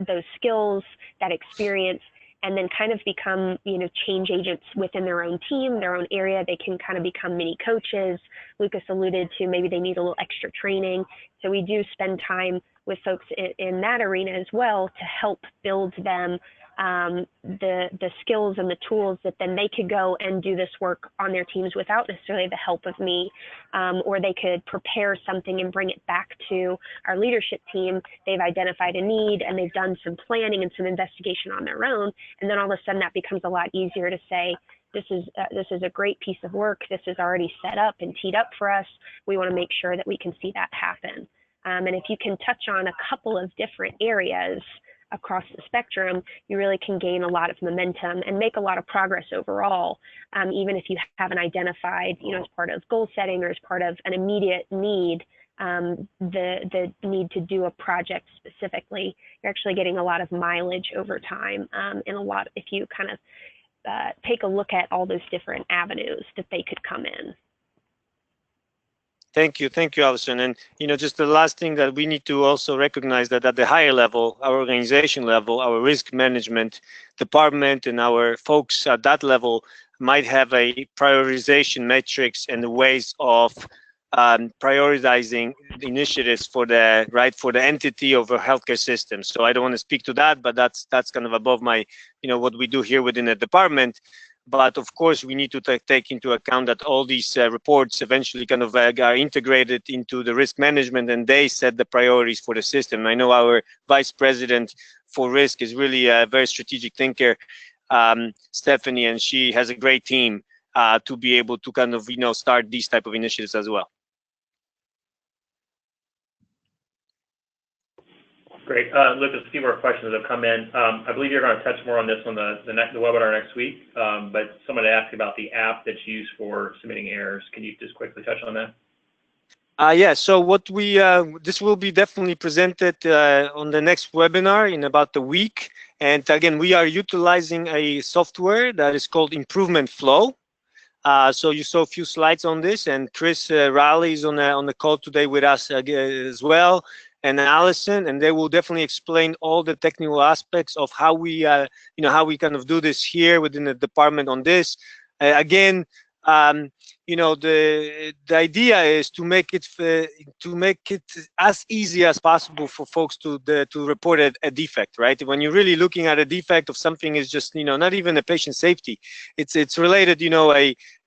those skills, that experience, and then kind of become, change agents within their own team, their own area. They can kind of become mini coaches. Lucas alluded to maybe they need a little extra training. So we do spend time with folks in that arena as well to help build them the skills and the tools that then they could go and do this work on their teams without necessarily the help of me, or they could prepare something and bring it back to our leadership team. They've identified a need and they've done some planning and some investigation on their own, and then all of a sudden that becomes a lot easier to say, this is a great piece of work. This is already set up and teed up for us. We want to make sure that we can see that happen. And if you can touch on a couple of different areas across the spectrum, you really can gain a lot of momentum and make a lot of progress overall, even if you haven't identified, as part of goal setting or as part of an immediate need, the need to do a project specifically. You're actually getting a lot of mileage over time, and if you kind of take a look at all those different avenues that they could come in. Thank you, Alison. And just the last thing that we need to also recognize that at the higher level, our organization level, our risk management department and our folks at that level might have a prioritization metrics and the ways of prioritizing initiatives for the entity of a healthcare system. So I don't want to speak to that, but that's kind of above my what we do here within the department. But of course, we need to take into account that all these reports eventually kind of are integrated into the risk management, and they set the priorities for the system. I know our vice president for risk is really a very strategic thinker, Stephanie, and she has a great team to be able to kind of start these type of initiatives as well. Great. Lucas, a few more questions have come in. I believe you're going to touch more on this on the webinar next week, but someone asked about the app that's used for submitting errors. Can you just quickly touch on that? Yeah, so what we, this will be definitely presented on the next webinar in about a week. And again, we are utilizing a software that is called Improvement Flow. So you saw a few slides on this, and Chris Riley is on the call today with us as well, and Allison, and they will definitely explain all the technical aspects of how we, how we kind of do this here within the department on this. Again, the idea is to make it as easy as possible for folks to report a defect, right? When you're really looking at a defect of something is just not even a patient safety. It's related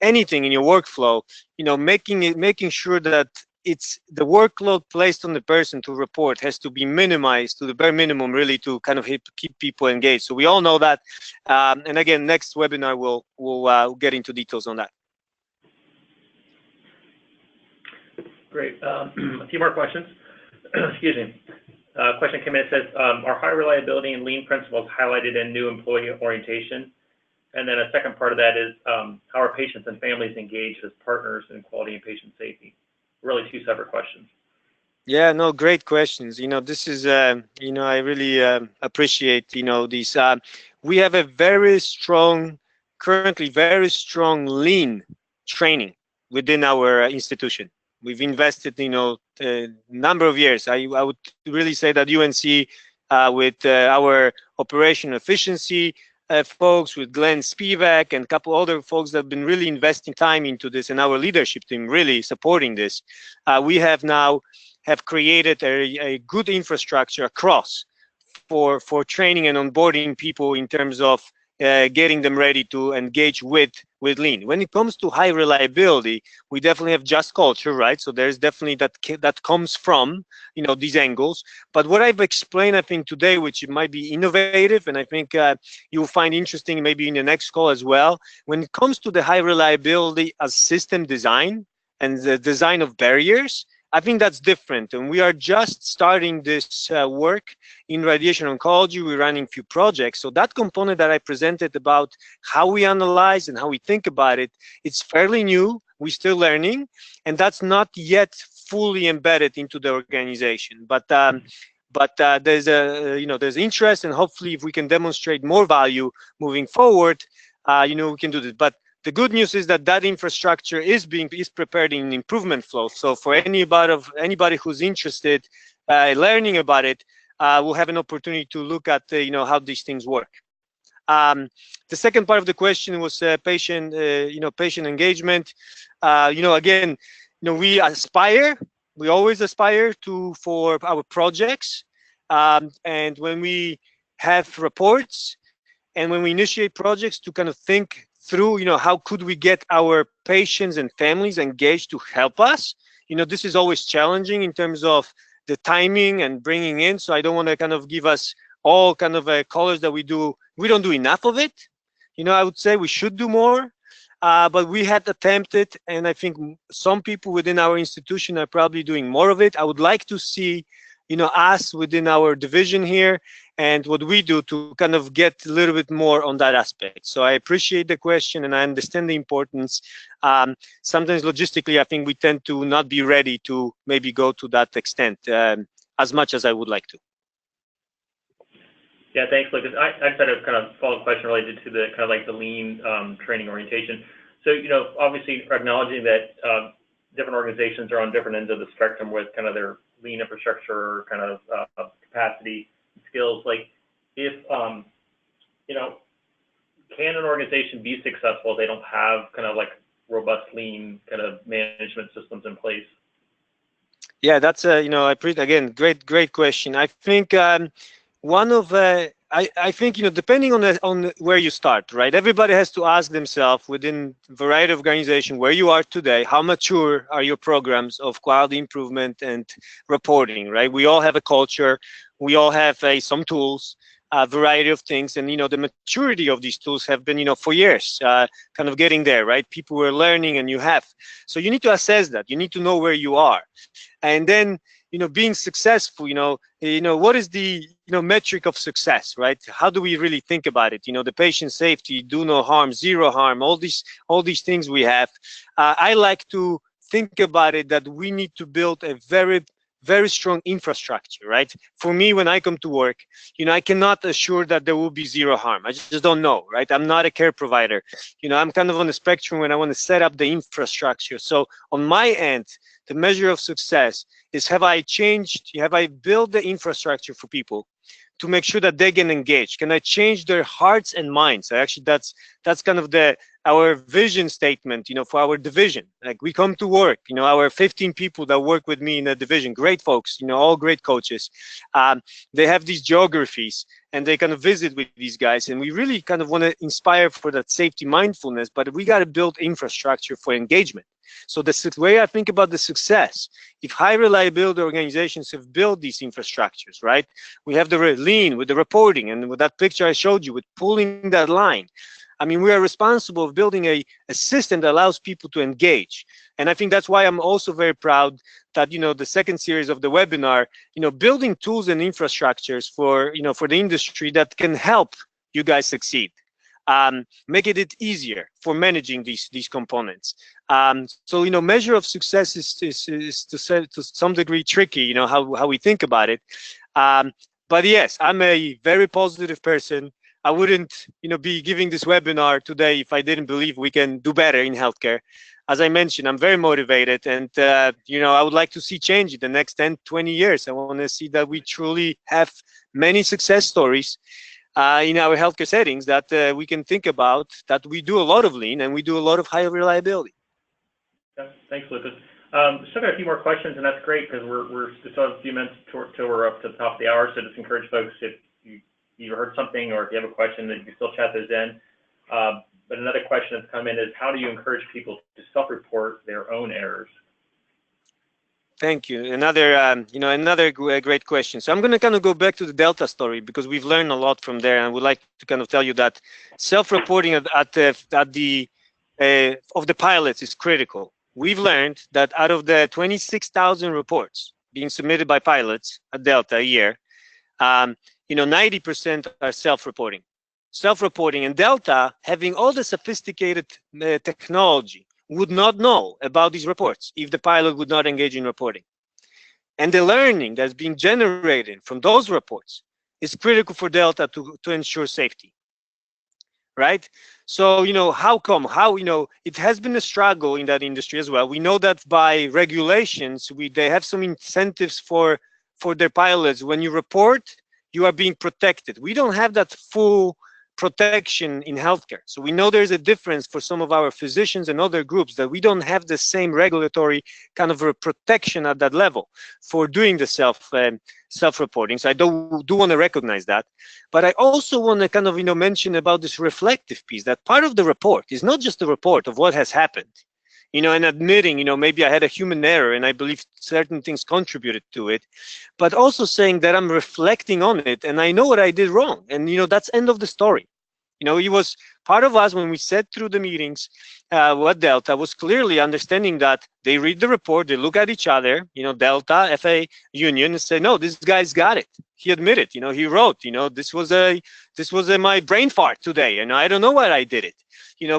anything in your workflow. Making sure that it's the workload placed on the person to report has to be minimized to the bare minimum, really, to kind of keep people engaged. So we all know that. And again, next webinar we'll get into details on that. Great. A few more questions. Excuse me. Question came in. It says, are high reliability and lean principles highlighted in new employee orientation? And then a second part of that is, how are patients and families engaged as partners in quality and patient safety? Really two separate questions. Yeah, no, great questions. This is, I really appreciate, these. We have a currently very strong lean training within our institution. We've invested, a number of years. I would really say that UNC, with our operation efficiency folks, with Glenn Spivak and a couple other folks that have been really investing time into this, and our leadership team really supporting this, we have created a good infrastructure across for training and onboarding people in terms of getting them ready to engage with lean. When it comes to high reliability, we definitely have just culture, right? So there's definitely that comes from these angles. But what I've explained, I think today, which might be innovative, and I think you'll find interesting maybe in the next call as well, when it comes to the high reliability as system design and the design of barriers, I think that's different, and we are just starting this work in radiation oncology. We're running a few projects. So that component that I presented about how we analyze and how we think about it, it's fairly new. We're still learning, and that's not yet fully embedded into the organization. But there's there's interest, and hopefully, if we can demonstrate more value moving forward, we can do this. But the good news is that infrastructure is prepared in Improvement Flow. So for anybody who's interested learning about it, we'll have an opportunity to look at how these things work. The second part of the question was patient engagement. Again, we aspire We always aspire to for our projects, and when we have reports and when we initiate projects to kind of think through, how could we get our patients and families engaged to help us. This is always challenging in terms of the timing and bringing in. So I don't want to kind of give us all kind of colors that we don't do enough of it. I would say we should do more. But we had attempted, and I think some people within our institution are probably doing more of it. I would like to see, us within our division here and what we do to kind of get a little bit more on that aspect. So I appreciate the question and I understand the importance. Sometimes logistically, I think we tend to not be ready to maybe go to that extent as much as I would like to. Yeah, thanks, Lucas. I had a kind of follow-up question related to the kind of like the lean training orientation. So, obviously acknowledging that different organizations are on different ends of the spectrum with kind of their lean infrastructure, kind of capacity, skills. Like, if can an organization be successful if they don't have kind of like robust lean kind of management systems in place? Yeah, that's again, great question. I think one of I think depending on where you start, right? Everybody has to ask themselves within a variety of organizations where you are today, how mature are your programs of quality improvement and reporting, right? We all have a culture, we all have some tools, a variety of things, and the maturity of these tools have been for years, kind of getting there, right? People were learning, and you have. So you need to assess that. You need to know where you are, and then being successful. What is the metric of success, right? How do we really think about it? The patient safety, do no harm, zero harm, all these things we have. I like to think about it that we need to build a very strong infrastructure, right? For me, when I come to work, I cannot assure that there will be zero harm. I just don't know, right? I'm not a care provider. I'm kind of on the spectrum when I want to set up the infrastructure. So on my end, the measure of success is have I built the infrastructure for people to make sure that they get engaged? Can I change their hearts and minds? Actually, that's kind of our vision statement, for our division. Like, we come to work, our 15 people that work with me in the division, great folks, all great coaches. They have these geographies and they kind of visit with these guys, and we really kind of want to inspire for that safety mindfulness, but we got to build infrastructure for engagement. So the way I think about the success, if high reliability organizations have built these infrastructures, right? We have the lean with the reporting, and with that picture I showed you with pulling that line. I mean, we are responsible of building a system that allows people to engage. And I think that's why I'm also very proud that, the second series of the webinar, building tools and infrastructures for the industry that can help you guys succeed. Making it easier for managing these components. So measure of success is to some degree tricky. How we think about it. But yes, I'm a very positive person. I wouldn't be giving this webinar today if I didn't believe we can do better in healthcare. As I mentioned, I'm very motivated, and I would like to see change in the next 10, 20 years. I want to see that we truly have many success stories in our healthcare settings that we can think about, that we do a lot of lean and we do a lot of high reliability. Okay. Thanks, Lucas. Still got a few more questions, and that's great because we're still a few minutes till we're up to the top of the hour. So just encourage folks, if you heard something or if you have a question, that you can still chat those in. But another question that's come in is, how do you encourage people to self-report their own errors? Thank you. Another great question. So I'm going to kind of go back to the Delta story because we've learned a lot from there, and I would like to kind of tell you that self-reporting of the pilots is critical. We've learned that out of the 26,000 reports being submitted by pilots at Delta a year, 90% are self-reporting. And Delta, having all the sophisticated technology, would not know about these reports if the pilot would not engage in reporting. And the learning that's being generated from those reports is critical for Delta to ensure safety, right? So, how come? It has been a struggle in that industry as well. We know that by regulations, they have some incentives for their pilots. When you report, you are being protected. We don't have that full protection in healthcare. So we know there's a difference for some of our physicians and other groups that we don't have the same regulatory kind of a protection at that level for doing the self-reporting. So I do want to recognize that. But I also want to kind of, mention about this reflective piece, that part of the report is not just a report of what has happened, and admitting, maybe I had a human error and I believe certain things contributed to it, but also saying that I'm reflecting on it and I know what I did wrong. And, that's end of the story. It was part of us when we sat through the meetings, what Delta was clearly understanding that they read the report, they look at each other, Delta, FA, Union, and say, no, this guy's got it. He admitted, he wrote, this was my brain fart today, and I don't know why I did it,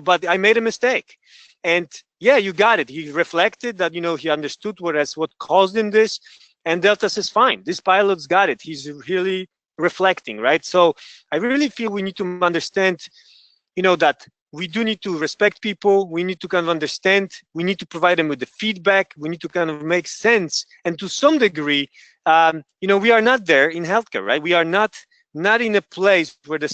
but I made a mistake. And yeah, you got it. He reflected that, he understood what caused him this. And Delta says, fine, this pilot's got it. He's really reflecting, right? So I really feel we need to understand, that we do need to respect people. We need to kind of understand. We need to provide them with the feedback. We need to kind of make sense. And to some degree, we are not there in healthcare, right? We are not in a place where the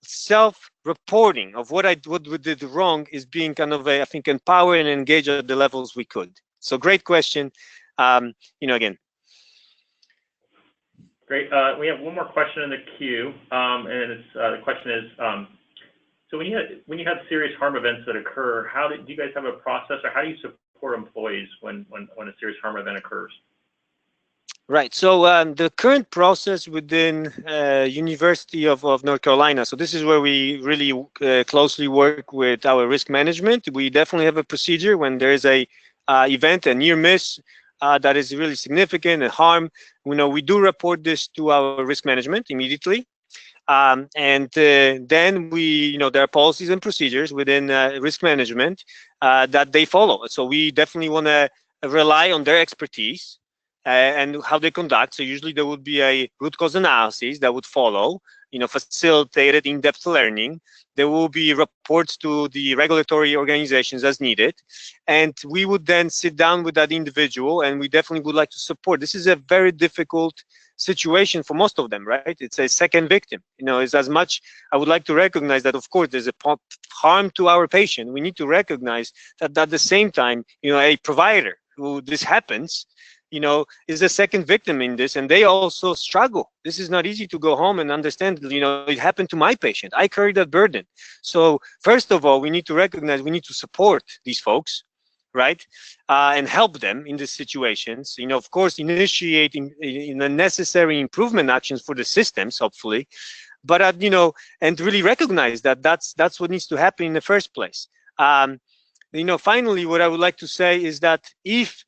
self-reporting of what we did wrong is being kind of, I think, empowered and engaged at the levels we could. So great question. Again. Great. We have one more question in the queue, and it's the question is, so when you have serious harm events that occur, do you guys have a process, or how do you support employees when a serious harm event occurs? Right. So the current process within University of North Carolina. So this is where we really closely work with our risk management. We definitely have a procedure when there is a event, a near miss that is really significant and harm. We do report this to our risk management immediately. And then there are policies and procedures within risk management that they follow. So we definitely want to rely on their expertise and how they conduct. So usually there would be a root cause analysis that would follow, facilitated in-depth learning. There will be reports to the regulatory organizations as needed. And we would then sit down with that individual, and we definitely would like to support. This is a very difficult situation for most of them, right? It's a second victim. It's as much, I would like to recognize that, of course, there's a harm to our patient. We need to recognize that at the same time, a provider who this happens, is a second victim in this, and they also struggle. This is not easy to go home and understand, it happened to my patient. I carry that burden. So first of all, we need to recognize, we need to support these folks, right? And help them in these situations, of course, initiating the necessary improvement actions for the systems, hopefully, but, and really recognize that that's what needs to happen in the first place. Finally, what I would like to say is that if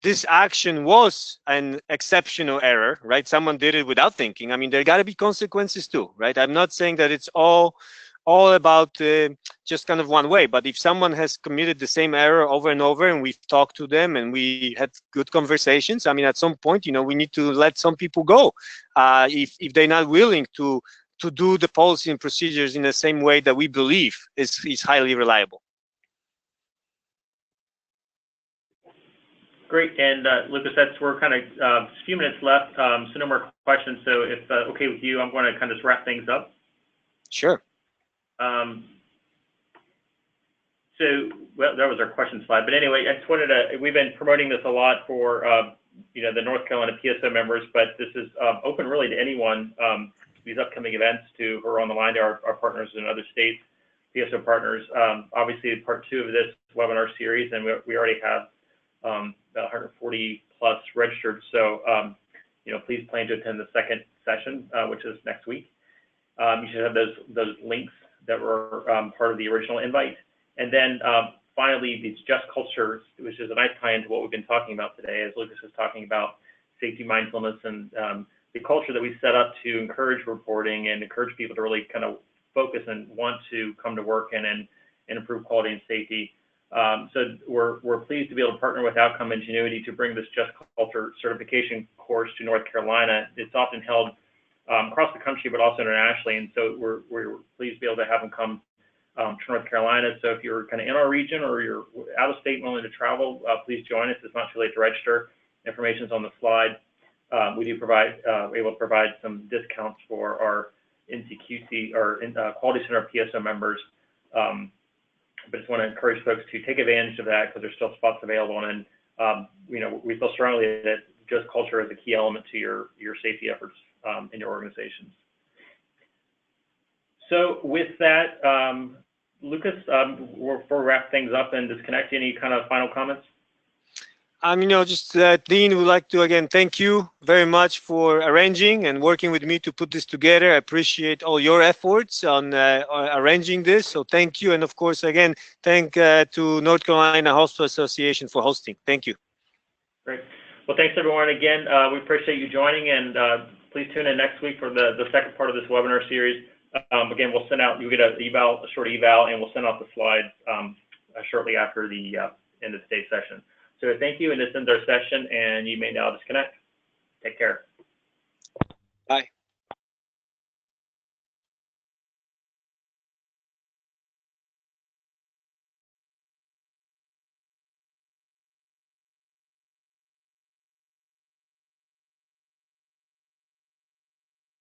this action was an exceptional error, right? Someone did it without thinking. I mean, there got to be consequences too, right? I'm not saying that it's all about just kind of one way, but if someone has committed the same error over and over, and we've talked to them and we had good conversations, I mean, at some point, we need to let some people go if they're not willing to do the policy and procedures in the same way that we believe is highly reliable. Great, and Lucas, we're kind of a few minutes left, so no more questions. So if okay with you, I'm going to kind of just wrap things up. Sure. So, well, that was our question slide. But anyway, I just wanted to, we've been promoting this a lot for, the North Carolina PSO members, but this is open really to anyone, these upcoming events who are on the line to our partners in other states, PSO partners. Obviously, part 2 of this webinar series, and we already have about 140 plus registered. So, please plan to attend the second session, which is next week. You should have those links that were part of the original invite. And then finally, these just cultures, which is a nice tie into what we've been talking about today, as Lucas was talking about safety, mindfulness, and the culture that we set up to encourage reporting and encourage people to really kind of focus and want to come to work and improve quality and safety. So we're pleased to be able to partner with Outcome Ingenuity to bring this Just Culture certification course to North Carolina. It's often held across the country, but also internationally. And so we're pleased to be able to have them come to North Carolina. So if you're kind of in our region or you're out of state and willing to travel, please join us. It's not too late to register. Information's on the slide. We do able to provide some discounts for our NCQC or Quality Center PSO members. But just want to encourage folks to take advantage of that because there's still spots available. And we feel strongly that just culture is a key element to your safety efforts in your organizations. So with that, Lucas, before we wrap things up and disconnect, any kind of final comments? Dean would like to again thank you very much for arranging and working with me to put this together. I appreciate all your efforts on arranging this. So thank you. And of course, again, thank to North Carolina Hospital Association for hosting. Thank you. Great. Well, thanks everyone again. We appreciate you joining, and please tune in next week for the second part of this webinar series. Again, we'll send out, you'll get a short eval, and we'll send out the slides shortly after the end of today's session. So thank you, and this ends our session, and you may now disconnect. Take care.